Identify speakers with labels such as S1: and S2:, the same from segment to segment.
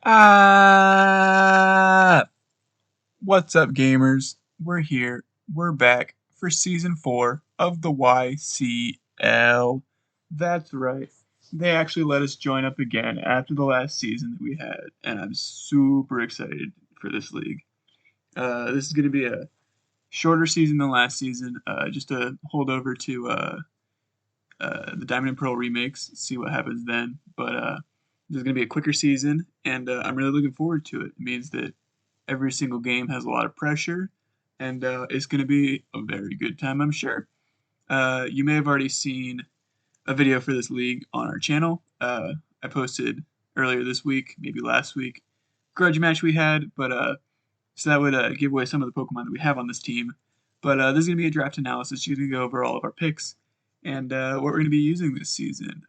S1: Ah, what's up, gamers? We're here. We're back for season 4 of the YCL. That's right. They actually let us join up again after the last season that we had, and I'm super excited for this league. This is going to be a shorter season than last season, just a holdover to the Diamond and Pearl remakes, see what happens then. But this is going to be a quicker season, and I'm really looking forward to it. It means that every single game has a lot of pressure, and it's going to be a very good time, I'm sure. You may have already seen a video for this league on our channel. I posted earlier this week, maybe last week, grudge match we had, but so that would give away some of the Pokemon that we have on this team. But this is going to be a draft analysis. You're going to go over all of our picks and what we're going to be using this season.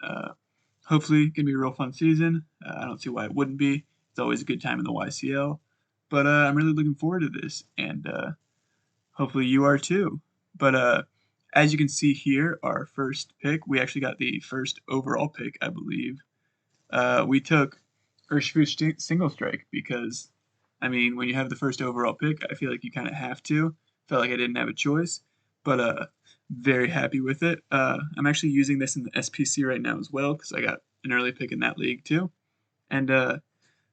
S1: Hopefully, going to be a real fun season. I don't see why it wouldn't be. It's always a good time in the YCL. But I'm really looking forward to this, and hopefully you are too. But as you can see here, our first pick, we actually got the first overall pick, I believe. We took Urshifu Single Strike because, I mean, when you have the first overall pick, I feel like you kind of have to. Felt like I didn't have a choice, but very happy with it. I'm actually using this in the SPC right now as well because I got an early pick in that league too. And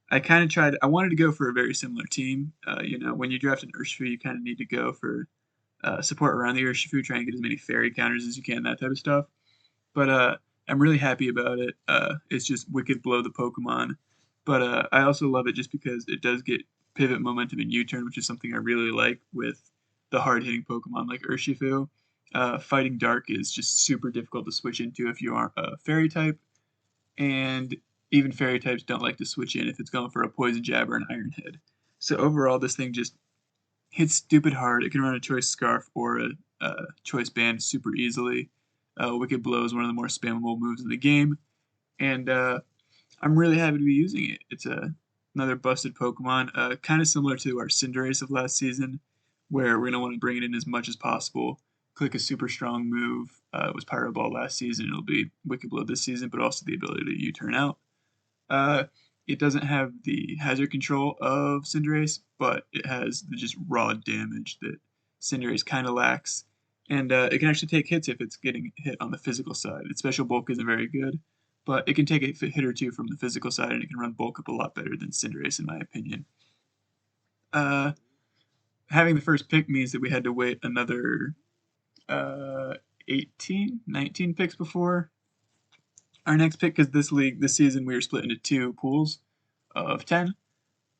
S1: I kind of tried. I wanted to go for a very similar team. When you draft an Urshifu, you kind of need to go for support around the Urshifu, try and get as many fairy counters as you can, that type of stuff. But I'm really happy about it. It's just wicked blow the Pokemon. But I also love it just because it does get pivot momentum and U-turn, which is something I really like with the hard-hitting Pokemon like Urshifu. Fighting Dark is just super difficult to switch into if you aren't a Fairy type, and even Fairy types don't like to switch in if it's going for a Poison Jab or an Iron Head. So overall, this thing just hits stupid hard. It can run a Choice Scarf or a Choice Band super easily. Wicked Blow is one of the more spammable moves in the game, and I'm really happy to be using it. It's another busted Pokemon, kind of similar to our Cinderace of last season, where we're going to want to bring it in as much as possible. Click a super strong move. It was Pyro Ball last season. It'll be Wicked Blow this season, but also the ability to U-turn out. Uh, it doesn't have the hazard control of Cinderace, but it has the just raw damage that Cinderace kind of lacks. And it can actually take hits if it's getting hit on the physical side. Its special bulk isn't very good, but it can take a hit or two from the physical side, and it can run bulk up a lot better than Cinderace, in my opinion. Uh, Having the first pick means that we had to wait another uh, 18, 19 picks before our next pick, because this season, we were split into two pools of 10.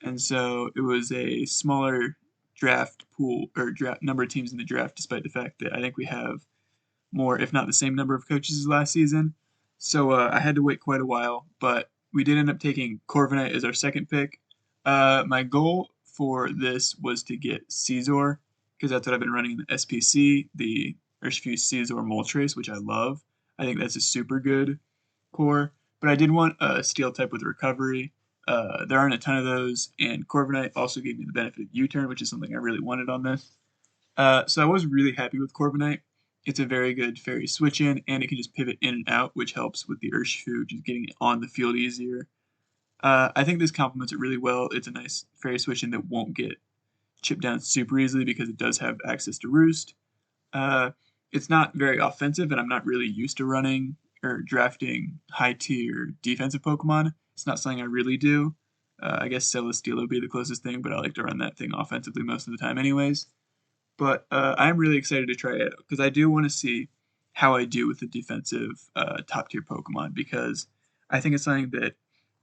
S1: And so it was a smaller draft pool or draft number of teams in the draft, despite the fact that I think we have more, if not the same number of coaches as last season. So I had to wait quite a while, but we did end up taking Corviknight as our second pick. My goal for this was to get Caesar, because that's what I've been running in the SPC, the Urshifu Caesar Moltres, which I love. I think that's a super good core, but I did want a steel type with recovery. There aren't a ton of those, and Corviknight also gave me the benefit of U-turn, which is something I really wanted on this. So I was really happy with Corbinite. It's a very good fairy switch in, and it can just pivot in and out, which helps with the Urshifu, just getting it on the field easier. I think this complements it really well. It's a nice fairy switch in that won't get chipped down super easily because it does have access to Roost. Uh, it's not very offensive, and I'm not really used to running or drafting high tier defensive Pokemon. It's not something I really do. I guess Celesteela would be the closest thing, but I like to run that thing offensively most of the time, anyways. But I'm really excited to try it out because I do want to see how I do with the defensive top tier Pokemon, because I think it's something that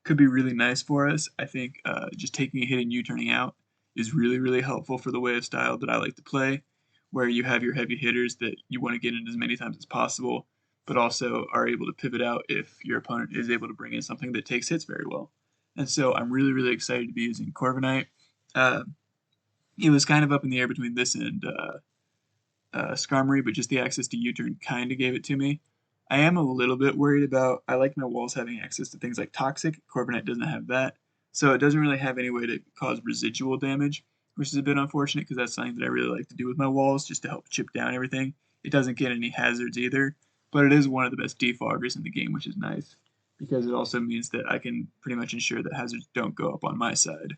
S1: could be really nice for us. I think just taking a hit and U-turning out is really, really helpful for the way of style that I like to play, where you have your heavy hitters that you want to get in as many times as possible, but also are able to pivot out if your opponent is able to bring in something that takes hits very well. And so I'm really, really excited to be using Corviknight. Uh, it was kind of up in the air between this and Skarmory, but just the access to U-turn kind of gave it to me. I am a little bit worried about. I like my walls having access to things like Toxic. Corbinite doesn't have that, so it doesn't really have any way to cause residual damage, which is a bit unfortunate because that's something that I really like to do with my walls, just to help chip down everything. It doesn't get any hazards either, but it is one of the best defoggers in the game, which is nice. because it also means that I can pretty much ensure that hazards don't go up on my side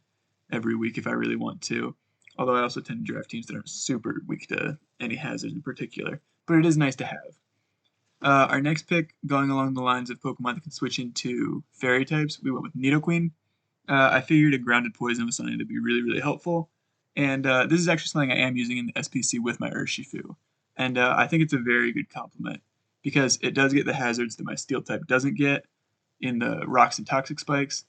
S1: every week if I really want to. Although I also tend to draft teams that aren't super weak to any hazards in particular. But it is nice to have. Our next pick, going along the lines of Pokemon that can switch into fairy types, we went with Nidoqueen. I figured a grounded poison was something that would be really, really helpful. And this is actually something I am using in the SPC with my Urshifu. And I think it's a very good complement because it does get the hazards that my Steel type doesn't get in the Rocks and Toxic Spikes,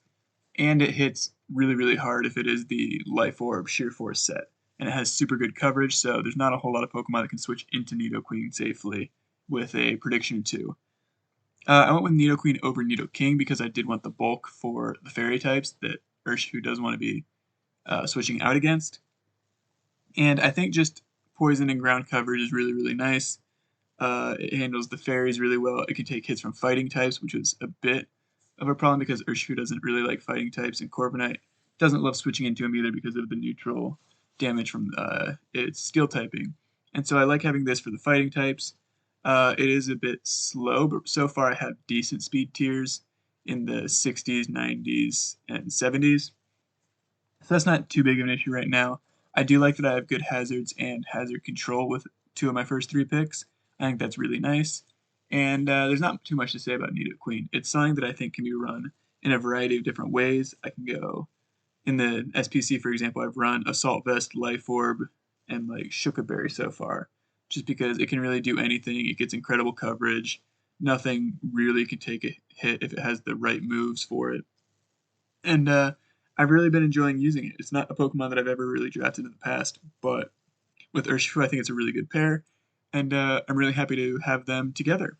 S1: and it hits really, really hard if it is the Life Orb Sheer Force set. And it has super good coverage, so there's not a whole lot of Pokemon that can switch into Nidoqueen safely with a prediction 2. I went with Nidoqueen over Nidoking because I did want the bulk for the fairy types that Urshifu does want to be switching out against. And I think just poison and ground coverage is really, really nice. It handles the fairies really well. It can take hits from fighting types, which was a bit of a problem because Urshifu doesn't really like fighting types, and Corbinite doesn't love switching into him either because of the neutral damage from its steel typing. And so I like having this for the fighting types. It is a bit slow, but so far I have decent speed tiers in the 60s, 90s, and 70s. So that's not too big of an issue right now. I do like that I have good hazards and hazard control with 2 of my first 3 picks. I think that's really nice. And there's not too much to say about Nidoqueen. It's something that I think can be run in a variety of different ways. I can go in the SPC, for example, I've run Assault Vest, Life Orb, and like Shookaberry so far, just because it can really do anything. It gets incredible coverage. Nothing really can take a hit if it has the right moves for it. And I've really been enjoying using it. It's not a Pokemon that I've ever really drafted in the past, but with Urshifu, I think it's a really good pair, and I'm really happy to have them together.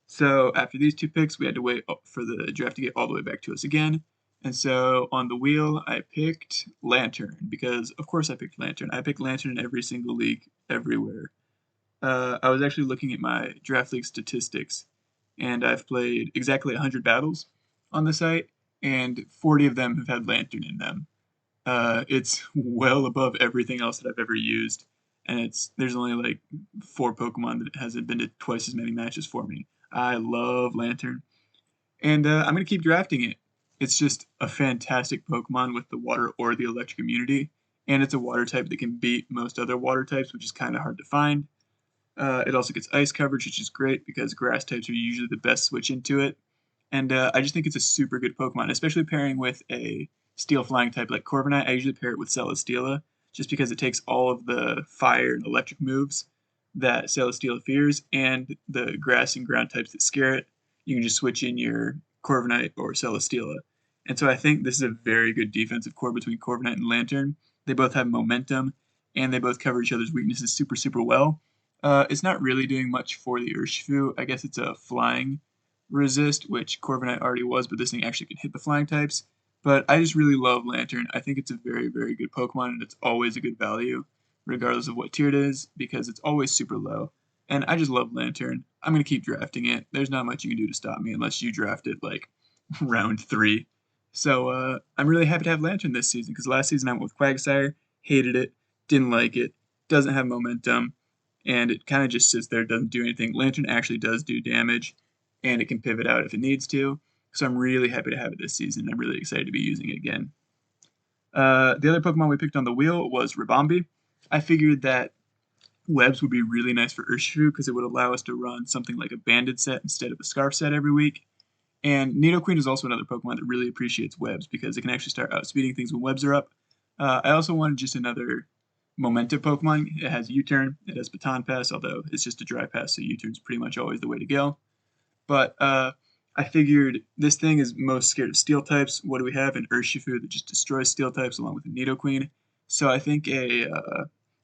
S1: So after these 2 picks, we had to wait for the draft to get all the way back to us again. And so on the wheel, I picked Lantern because, of course, I picked Lantern. I picked Lantern in every single league, everywhere. I was actually looking at my draft league statistics, and I've played exactly 100 battles on the site, and 40 of them have had Lantern in them. It's well above everything else that I've ever used, and there's only like 4 Pokemon that hasn't been to twice as many matches for me. I love Lantern, and I'm gonna keep drafting it. It's just a fantastic Pokemon with the water or the electric immunity, and it's a water type that can beat most other water types, which is kind of hard to find. It also gets ice coverage, which is great because grass types are usually the best switch into it. And I just think it's a super good Pokemon, especially pairing with a Steel Flying type like Corbinite. I usually pair it with Celesteela just because it takes all of the fire and electric moves that Celesteela fears and the grass and ground types that scare it. You can just switch in your Corviknight or Celesteela. And so I think this is a very good defensive core between Corviknight and Lantern. They both have momentum and they both cover each other's weaknesses super, super well. It's not really doing much for the Urshifu. I guess it's a flying resist, which Corviknight already was, but this thing actually can hit the flying types. But I just really love Lantern. I think it's a very, very good Pokemon, and it's always a good value, regardless of what tier it is, because it's always super low. And I just love Lantern. I'm going to keep drafting it. There's not much you can do to stop me unless you draft it like round 3. So I'm really happy to have Lantern this season, because last season I went with Quagsire, hated it, didn't like it, doesn't have momentum, and it kind of just sits there, doesn't do anything. Lantern actually does do damage, and it can pivot out if it needs to. So I'm really happy to have it this season. I'm really excited to be using it again. The other Pokemon we picked on the wheel was Ribambi. I figured that webs would be really nice for Urshifu because it would allow us to run something like a banded set instead of a scarf set every week. And Nidoqueen is also another Pokemon that really appreciates webs because it can actually start outspeeding things when webs are up. I also wanted just another momentum Pokemon. It has U-Turn, it has Baton Pass, although it's just a dry pass, so U-Turn's pretty much always the way to go. But I figured this thing is most scared of steel types. What do we have? An Urshifu that just destroys steel types along with a Nidoqueen. So I think a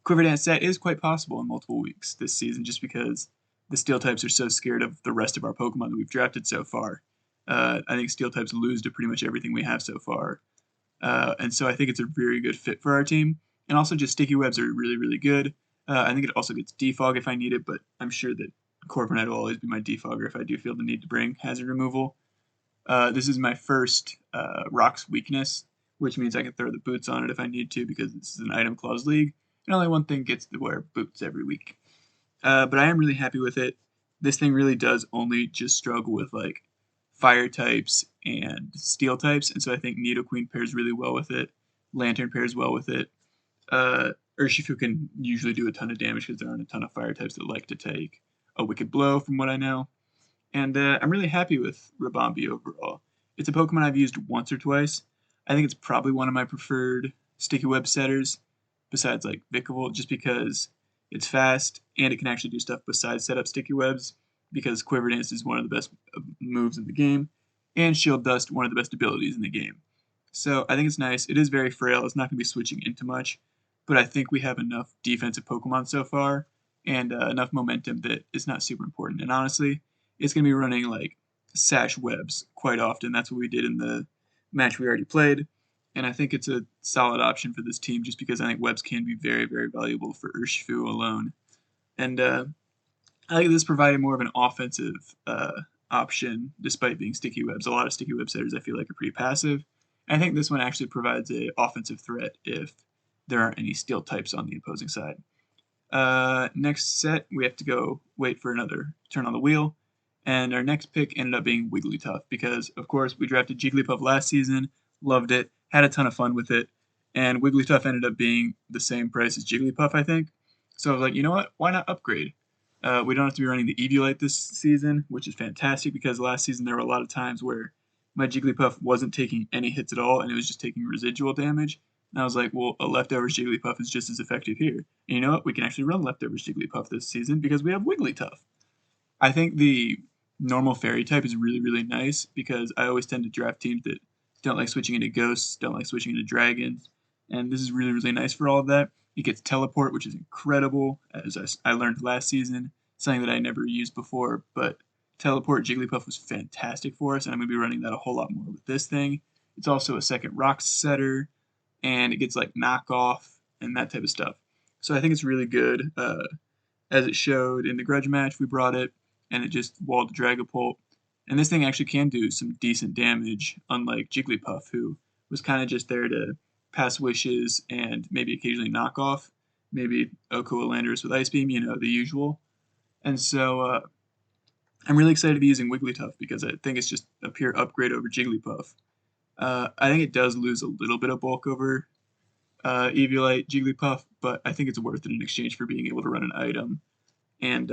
S1: Quiver Dance set is quite possible in multiple weeks this season just because the steel types are so scared of the rest of our Pokemon that we've drafted so far. I think steel types lose to pretty much everything we have so far. And so I think it's a very good fit for our team. And also just sticky webs are really, really good. I think it also gets defog if I need it, but I'm sure that Corbinite will always be my defogger if I do feel the need to bring hazard removal. This is my first Rock's weakness, which means I can throw the boots on it if I need to because this is an item clause league, and only one thing gets to wear boots every week. But I am really happy with it. This thing really does only just struggle with like fire types and steel types, and so I think Nidoqueen pairs really well with it. Lantern pairs well with it. Urshifu can usually do a ton of damage because there aren't a ton of fire types that like to take a Wicked Blow, from what I know. And I'm really happy with Ribambi overall. It's a Pokemon I've used once or twice. I think it's probably one of my preferred sticky web setters, besides like Vikavolt, just because it's fast and it can actually do stuff besides set up sticky webs, because Quiver Dance is one of the best moves in the game, and Shield Dust one of the best abilities in the game. So I think it's nice. It is very frail. It's not going to be switching into much, but I think we have enough defensive Pokemon so far and enough momentum that it's not super important. And honestly, it's going to be running like Sash Webs quite often. That's what we did in the match we already played. And I think it's a solid option for this team just because I think Webs can be very, very valuable for Urshifu alone. And I think this provided more of an offensive option despite being sticky webs. A lot of sticky web setters I feel like are pretty passive. And I think this one actually provides a offensive threat if there aren't any steel types on the opposing side. Next set, we have to go wait for another turn on the wheel. And our next pick ended up being Wigglytuff because, of course, we drafted Jigglypuff last season, loved it, had a ton of fun with it, and Wigglytuff ended up being the same price as Jigglypuff, I think. So I was like, you know what? Why not upgrade? We don't have to be running the Eviolite this season, which is fantastic because last season there were a lot of times where my Jigglypuff wasn't taking any hits at all and it was just taking residual damage. And I was like, well, a Leftovers Jigglypuff is just as effective here. And you know what? We can actually run Leftovers Jigglypuff this season because we have Wigglytuff. I think the normal fairy type is really, really nice because I always tend to draft teams that don't like switching into ghosts, don't like switching into dragons, and this is really, really nice for all of that. It gets teleport, which is incredible, as I learned last season, something that I never used before, but teleport Jigglypuff was fantastic for us, and I'm going to be running that a whole lot more with this thing. It's also a second rock setter, and it gets like knockoff and that type of stuff. So I think it's really good. As it showed in the grudge match, we brought it, and it just walled Dragapult. And this thing actually can do some decent damage, unlike Jigglypuff, who was kind of just there to pass wishes and maybe occasionally knock off. Maybe Oko Landorus with Ice Beam, you know, the usual. And so I'm really excited to be using Wigglytuff because I think it's just a pure upgrade over Jigglypuff. I think it does lose a little bit of bulk over Eviolite Jigglypuff, but I think it's worth it in exchange for being able to run an item and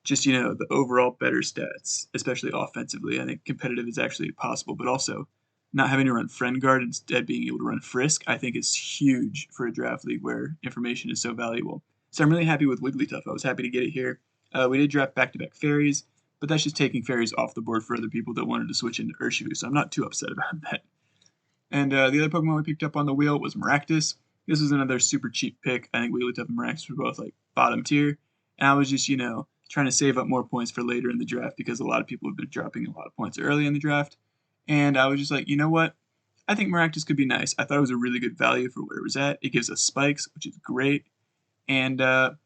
S1: just, you know, the overall better stats, especially offensively. I think competitive is actually possible, but also not having to run Friend Guard instead being able to run Frisk, I think is huge for a draft league where information is so valuable. So I'm really happy with Wigglytuff. I was happy to get it here. We did draft back-to-back fairies, but that's just taking fairies off the board for other people that wanted to switch into Urshifu, so I'm not too upset about that. And the other Pokemon we picked up on the wheel was Maractus. This was another super cheap pick. I think Wigglytuff and Maractus were both like bottom tier. And I was just, you know, trying to save up more points for later in the draft because a lot of people have been dropping a lot of points early in the draft. And I was just like, you know what? I think Maractus could be nice. I thought it was a really good value for where it was at. It gives us spikes, which is great. And I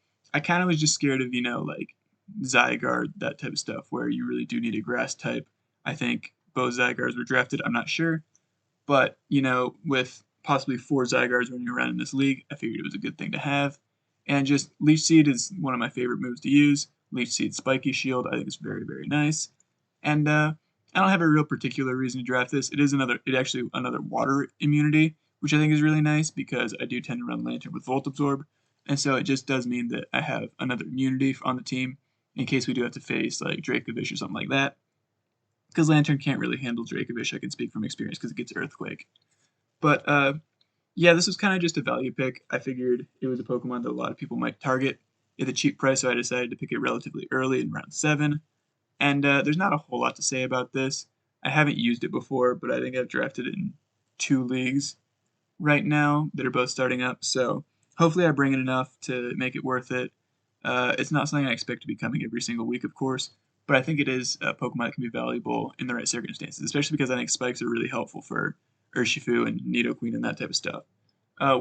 S1: kind of was just scared of, you know, like Zygarde, that type of stuff, where you really do need a grass type. I think both Zygardes were drafted. I'm not sure. But, you know, with possibly 4 Zygardes running around in this league, I figured it was a good thing to have. And just Leech Seed is one of my favorite moves to use. Leech Seed Spiky Shield, I think it's very, very nice. And I don't have a real particular reason to draft this. It actually another water immunity, which I think is really nice because I do tend to run Lantern with Volt Absorb. And so it just does mean that I have another immunity on the team in case we do have to face like Dracovish or something like that. Because Lantern can't really handle Dracovish, I can speak from experience because it gets Earthquake. But yeah, this was kind of just a value pick. I figured it was a Pokemon that a lot of people might target at a cheap price, so I decided to pick it relatively early in round 7. And there's not a whole lot to say about this. I haven't used it before, but I think I've drafted it in 2 leagues right now that are both starting up. So hopefully I bring in enough to make it worth it. It's not something I expect to be coming every single week, of course, but I think it is a Pokemon that can be valuable in the right circumstances, especially because I think spikes are really helpful for Urshifu and Nidoqueen and that type of stuff.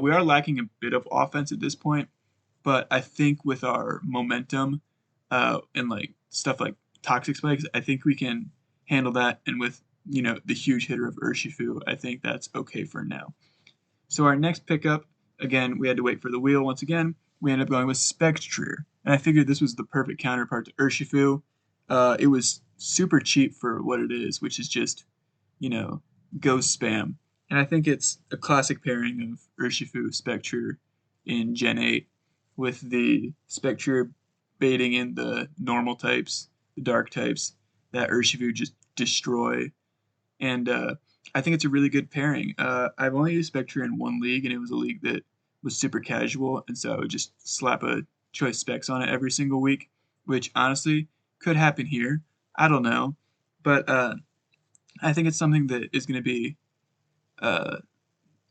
S1: We are lacking a bit of offense at this point, but I think with our momentum and like stuff like Toxic Spikes, I think we can handle that. And with, you know, the huge hitter of Urshifu, I think that's okay for now. So our next pickup, again, we had to wait for the wheel once again. We ended up going with Spectre, and I figured this was the perfect counterpart to Urshifu. It was super cheap for what it is, which is just, you know, ghost spam. And I think it's a classic pairing of Urshifu Spectre in Gen 8 with the Spectre baiting in the normal types, the dark types that Urshifu just destroy. And I think it's a really good pairing. I've only used Spectre in one league, and it was a league that was super casual, and so I would just slap a choice specs on it every single week, which honestly could happen here. I don't know, but I think it's something that is going to be. Uh,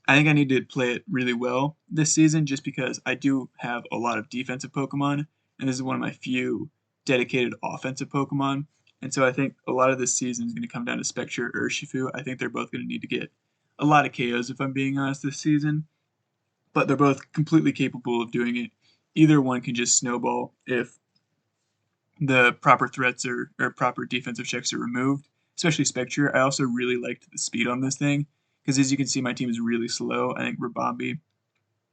S1: I think I need to play it really well this season, just because I do have a lot of defensive Pokemon, and this is one of my few dedicated offensive Pokemon. And so I think a lot of this season is going to come down to Spectre or Urshifu. I think they're both going to need to get a lot of KOs, if I'm being honest, this season. But they're both completely capable of doing it. Either one can just snowball if the proper threats or proper defensive checks are removed, especially Spectre. I also really liked the speed on this thing because, as you can see, my team is really slow. I think Ribambi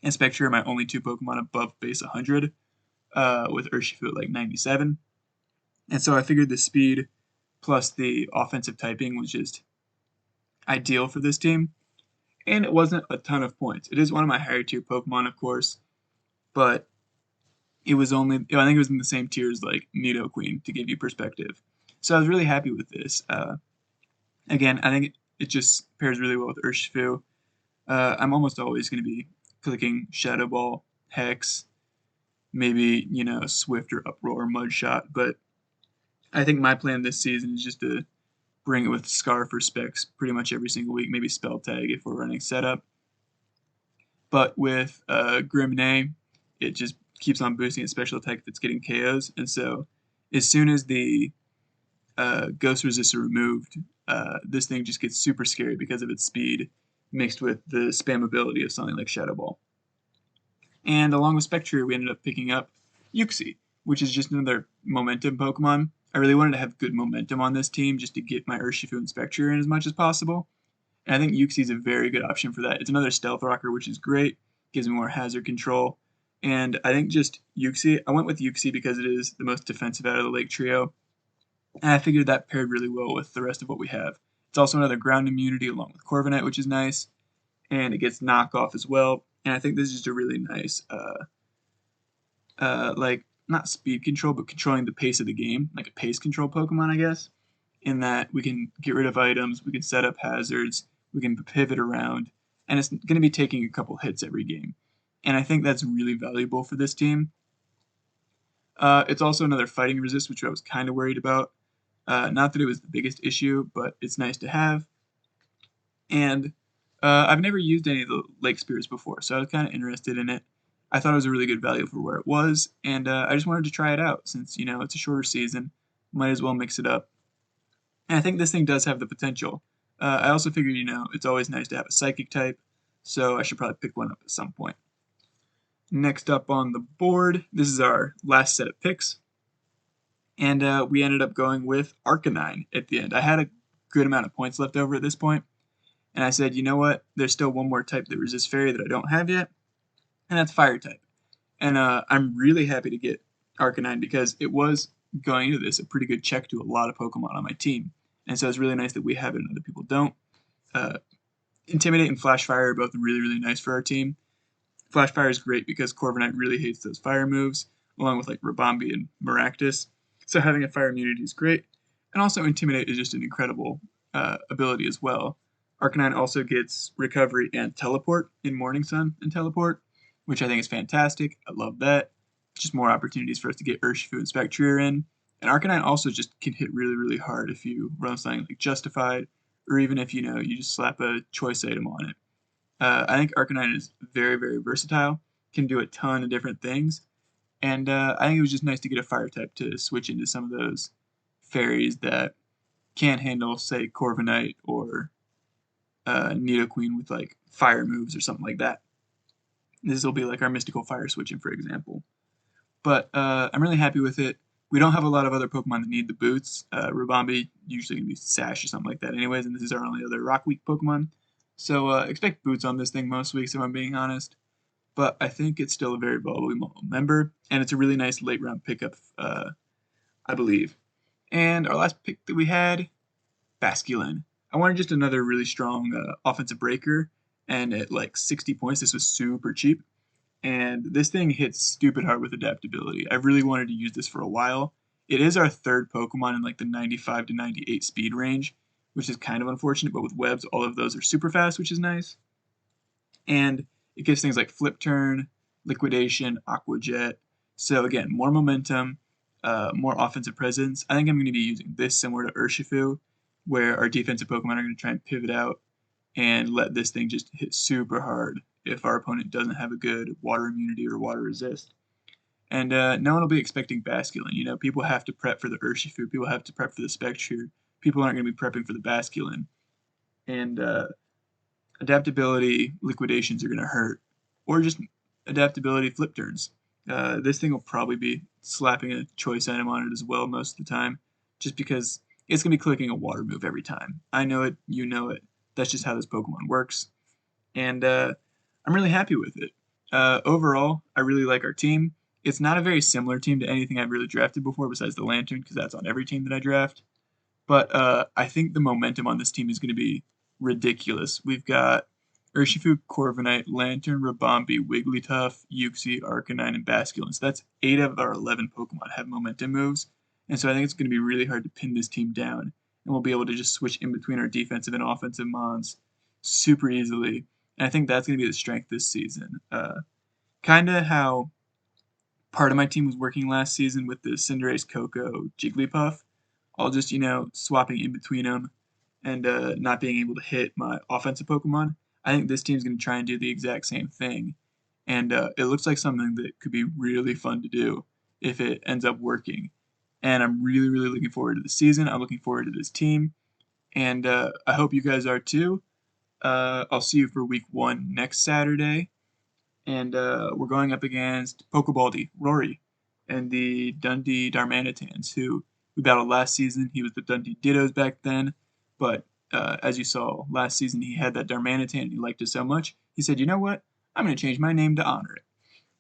S1: and Spectre are my only two Pokemon above base 100, with Urshifu at like 97. And so I figured the speed plus the offensive typing was just ideal for this team. And it wasn't a ton of points. It is one of my higher tier Pokemon, of course, but it was only, I think it was in the same tier as like Nidoqueen to give you perspective. So I was really happy with this. Again, I think it just pairs really well with Urshifu. I'm almost always going to be clicking Shadow Ball, Hex, maybe, Swift or Uproar or Mudshot, but I think my plan this season is just to bring it with Scarf or Specs pretty much every single week, maybe Spell Tag if we're running setup. But with Grimnay, it just keeps on boosting its special attack if it's getting KOs, and so as soon as the Ghost Resist are removed, this thing just gets super scary because of its speed mixed with the spammability of something like Shadow Ball. And along with Spectre, we ended up picking up Yuxi, which is just another momentum Pokemon. I really wanted to have good momentum on this team just to get my Urshifu and Spectre in as much as possible. And I think Yuxi is a very good option for that. It's another Stealth Rocker, which is great, gives me more hazard control. And I think just Yuxi, I went with Yuxi because it is the most defensive out of the Lake Trio. And I figured that paired really well with the rest of what we have. It's also another ground immunity along with Corbinite, which is nice. And it gets knockoff as well. And I think this is just a really nice, like, not speed control, but controlling the pace of the game, like a pace control Pokemon, I guess, in that we can get rid of items, we can set up hazards, we can pivot around, and it's going to be taking a couple hits every game. And I think that's really valuable for this team. It's also another fighting resist, which I was kind of worried about. Not that it was the biggest issue, but it's nice to have. And I've never used any of the Lake Spirits before, so I was kind of interested in it. I thought it was a really good value for where it was, and I just wanted to try it out since, it's a shorter season. Might as well mix it up. And I think this thing does have the potential. I also figured, it's always nice to have a Psychic type, so I should probably pick one up at some point. Next up on the board, this is our last set of picks. And we ended up going with Arcanine at the end. I had a good amount of points left over at this point, and I said, you know what, there's still one more type that resists Fairy that I don't have yet, and that's Fire type. And I'm really happy to get Arcanine because it was, going into this, a pretty good check to a lot of Pokemon on my team. And so it's really nice that we have it and other people don't. Intimidate and Flash Fire are both really, really nice for our team. Flash Fire is great because Corbinite really hates those fire moves, along with like Ribambi and Maractus. So having a fire immunity is great. And also Intimidate is just an incredible ability as well. Arcanine also gets Recovery and Teleport in Morning Sun and Teleport, which I think is fantastic. I love that. Just more opportunities for us to get Urshifu and Spectre in. And Arcanine also just can hit really, really hard if you run something like Justified, or even if, you just slap a choice item on it. I think Arcanine is very, very versatile, can do a ton of different things, and I think it was just nice to get a fire type to switch into some of those fairies that can't handle, say, Corviknight or Nidoqueen with like fire moves or something like that. This will be like our mystical fire switching, for example. But I'm really happy with it. We don't have a lot of other Pokemon that need the boots. Ribambi usually can be Sash or something like that anyways, and this is our only other Rock Week Pokemon. So expect boots on this thing most weeks if I'm being honest. But I think it's still a very valuable member, and it's a really nice late round pickup, I believe. And our last pick that we had, Basculin. I wanted just another really strong offensive breaker, and at like 60 points, this was super cheap. And this thing hits stupid hard with adaptability. I really wanted to use this for a while. It is our third Pokemon in like the 95 to 98 speed range, which is kind of unfortunate, but with webs, all of those are super fast, which is nice. And it gives things like Flip Turn, Liquidation, Aqua Jet. So again, more momentum, more offensive presence. I think I'm going to be using this similar to Urshifu, where our defensive Pokemon are going to try and pivot out and let this thing just hit super hard if our opponent doesn't have a good water immunity or water resist. And no one will be expecting Basculin. You know, people have to prep for the Urshifu. People have to prep for the Spectre. People aren't going to be prepping for the Basculin. And adaptability liquidations are going to hurt. Or just adaptability flip turns. This thing will probably be slapping a choice item on it as well most of the time, just because it's going to be clicking a water move every time. I know it, you know it. That's just how this Pokemon works. And I'm really happy with it. Overall, I really like our team. It's not a very similar team to anything I've really drafted before besides the Lantern, because that's on every team that I draft. But I think the momentum on this team is going to be ridiculous. We've got Urshifu, Corbinite, Lantern, Ribambi, Wigglytuff, Yuxi, Arcanine, and Basculin. So that's 8 of our 11 Pokemon have momentum moves. And so I think it's going to be really hard to pin this team down. And we'll be able to just switch in between our defensive and offensive mons super easily. And I think that's going to be the strength this season. Kind of how part of my team was working last season with the Cinderace, Coco, Jigglypuff. All just, swapping in between them and not being able to hit my offensive Pokemon. I think this team's going to try and do the exact same thing. And it looks like something that could be really fun to do if it ends up working. And I'm really, really looking forward to the season. I'm looking forward to this team. And I hope you guys are too. I'll see you for week 1 next Saturday. And we're going up against Pokebaldi, Rory, and the Dundee Darmanitans, who we battled last season. He was the Dundee Dittos back then, but as you saw last season, he had that Darmanitan and he liked it so much, he said, you know what, I'm going to change my name to honor it.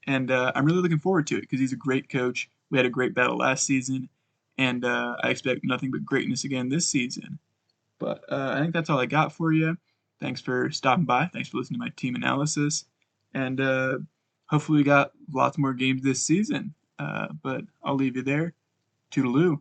S1: And I'm really looking forward to it because he's a great coach. We had a great battle last season, and I expect nothing but greatness again this season. But I think that's all I got for you. Thanks for stopping by. Thanks for listening to my team analysis. And hopefully we got lots more games this season. But I'll leave you there. Toodaloo.